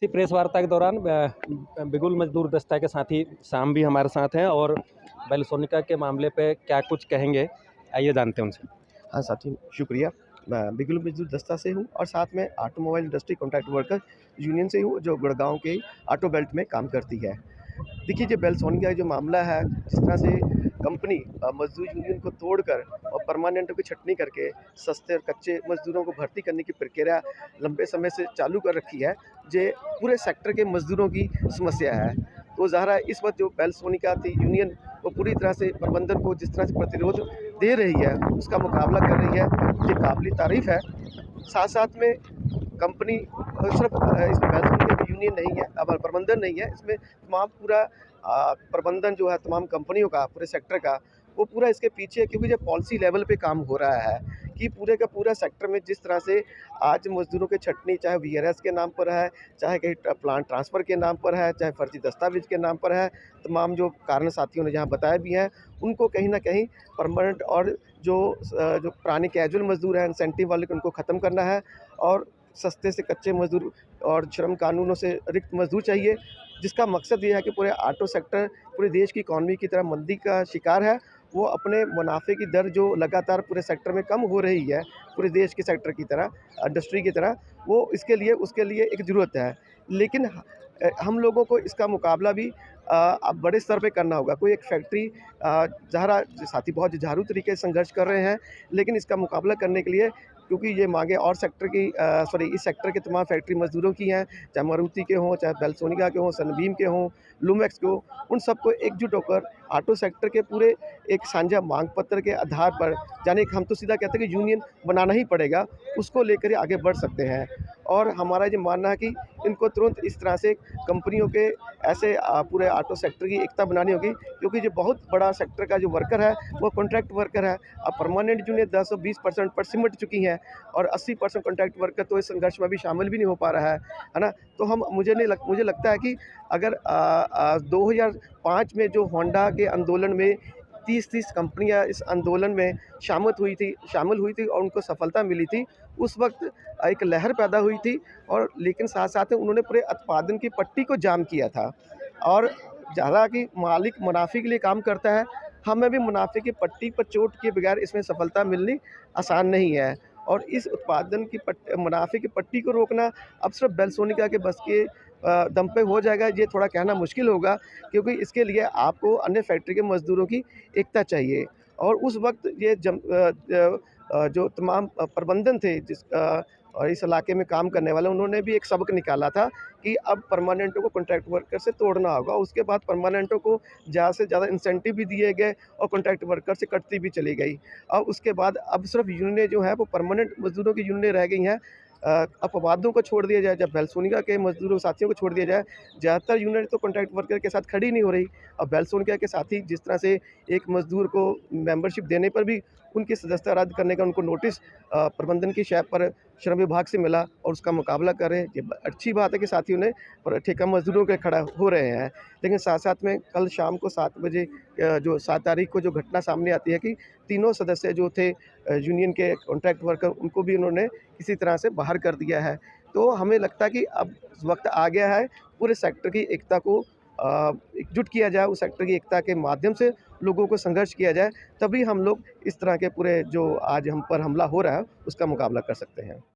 इसी प्रेस वार्ता के दौरान बिगुल मजदूर दस्ता के साथी शाम भी हमारे साथ हैं और बेलसोनिका के मामले पे क्या कुछ कहेंगे, आइए जानते हैं उनसे। हाँ साथी, शुक्रिया। मैं बिगुल मजदूर दस्ता से हूँ और साथ में automobile industry contract worker union से हूँ, जो गुड़गांव के ऑटो बेल्ट में काम करती है। देखिए, जो बेलसोनिका का जो मामला है, जिस तरह से कंपनी मजदूर यूनियन को तोड़कर और परमानेंटों की छटनी करके सस्ते और कच्चे मजदूरों को भर्ती करने की प्रक्रिया लंबे समय से चालू कर रखी है, जे पूरे सेक्टर के मजदूरों की समस्या है। तो ज़ाहिर है इस वक्त जो बेलसोनिका थी यूनियन, वो पूरी तरह से प्रबंधन को जिस तरह से प्रतिरोध दे रही है, उसका मुकाबला कर रही है, ये काबिल तारीफ़ है। साथ साथ में कंपनी सिर्फ इसमें बेलसोनिका की यूनियन नहीं है, अब प्रबंधन नहीं है, इसमें तमाम पूरा प्रबंधन जो है तमाम कंपनियों का, पूरे सेक्टर का, वो पूरा इसके पीछे है, क्योंकि जो पॉलिसी लेवल पे काम हो रहा है कि पूरे का पूरा सेक्टर में जिस तरह से आज मजदूरों की छटनी चाहे वीआरएस के नाम पर है, चाहे कहीं प्लांट ट्रांसफ़र के नाम पर है, चाहे फर्जी दस्तावेज के नाम पर है, तमाम जो कारण साथियों ने जहाँ बताए भी हैं, उनको कहीं न कहीं परमानेंट और जो पुराने कैजुअल मजदूर हैं, इंसेंटिव वाले, उनको ख़त्म करना है और सस्ते से कच्चे मजदूर और श्रम कानूनों से रिक्त मजदूर चाहिए, जिसका मकसद ये है कि पूरे ऑटो सेक्टर पूरे देश की इकॉनमी की तरह मंदी का शिकार है। वो अपने मुनाफे की दर जो लगातार पूरे सेक्टर में कम हो रही है, पूरे देश के सेक्टर की तरह, इंडस्ट्री की तरह, वो इसके लिए उसके लिए एक ज़रूरत है। लेकिन हम लोगों को इसका मुकाबला भी अब बड़े स्तर पे करना होगा। कोई एक फैक्ट्री ज़ाहिर साथी बहुत जुझारू तरीके से संघर्ष कर रहे हैं, लेकिन इसका मुकाबला करने के लिए, क्योंकि ये माँगें और सेक्टर की इस सेक्टर के तमाम फैक्ट्री मज़दूरों की हैं, चाहे मारुति के हों, चाहे बेलसोनिका के हों, सनबीम के हों, लुमेक्स के हों, उन सबको एकजुट होकर ऑटो सेक्टर के पूरे एक साझा मांग पत्र के आधार पर, यानी हम तो सीधा कहते हैं कि यूनियन बनाना ही पड़ेगा, उसको लेकर ही आगे बढ़ सकते हैं। और हमारा ये मानना है कि इनको तुरंत इस तरह से कंपनियों के ऐसे पूरे ऑटो सेक्टर की एकता बनानी होगी, क्योंकि जो बहुत बड़ा सेक्टर का जो वर्कर है, वो कॉन्ट्रैक्ट वर्कर है। अब परमानेंट यूनियन 10-20% पर सिमट चुकी हैं और 80% कॉन्ट्रैक्ट वर्कर तो इस संघर्ष में भी शामिल भी नहीं हो पा रहा है ना? तो हम मुझे लगता है कि अगर 2005 में जो होंडा के आंदोलन में 30-30 कंपनियां इस आंदोलन में शामिल हुई थी और उनको सफलता मिली थी, उस वक्त एक लहर पैदा हुई थी, और लेकिन साथ-साथ में उन्होंने पूरे उत्पादन की पट्टी को जाम किया था। और ज़्यादा कि मालिक मुनाफ़े के लिए काम करता है, हमें भी मुनाफ़े की पट्टी पर चोट किए बगैर इसमें सफलता मिलनी आसान नहीं है। और इस उत्पादन की मुनाफ़े की पट्टी को रोकना अब सिर्फ बेलसोनिका के बस के दम पे हो जाएगा, ये थोड़ा कहना मुश्किल होगा, क्योंकि इसके लिए आपको अन्य फैक्ट्री के मज़दूरों की एकता चाहिए। और उस वक्त ये जो तमाम प्रबंधन थे और इस इलाके में काम करने वाले, उन्होंने भी एक सबक निकाला था कि अब परमानेंटों को कॉन्ट्रैक्ट वर्कर से तोड़ना होगा। उसके बाद परमानेंटों को ज़्यादा से ज़्यादा इंसेंटिव भी दिए गए और कॉन्ट्रैक्ट वर्कर से कटती भी चली गई। अब उसके बाद अब सिर्फ यूनियनें जो हैं वो परमानेंट मज़दूरों की यूनियनें रह गई हैं। अपवादों को छोड़ दिया जाए, जब बेलसोनिका के मज़दूरों साथियों को छोड़ दिया जाए, ज़्यादातर यूनियन तो कॉन्ट्रैक्ट वर्कर के साथ खड़ी नहीं हो रही। अब बेलसोनिका के साथी जिस तरह से एक मज़दूर को मेंबरशिप देने पर भी उनकी सदस्यता रद्द करने का उनको नोटिस प्रबंधन की शैप पर श्रम विभाग से मिला और उसका मुकाबला कर रहे हैं। ये अच्छी बात है कि साथियों ने और ठेका मज़दूरों के खड़ा हो रहे हैं। लेकिन साथ-साथ में कल शाम को 7 बजे जो 7 तारीख को जो घटना सामने आती है कि तीनों सदस्य जो थे यूनियन के कॉन्ट्रैक्ट वर्कर, उनको भी उन्होंने किसी तरह से बाहर कर दिया है। तो हमें लगता है कि अब वक़्त आ गया है पूरे सेक्टर की एकता को एकजुट किया जाए, उस सेक्टर की एकता के माध्यम से लोगों को संघर्ष किया जाए, तभी हम लोग इस तरह के पूरे जो आज हम पर हमला हो रहा है, उसका मुकाबला कर सकते हैं।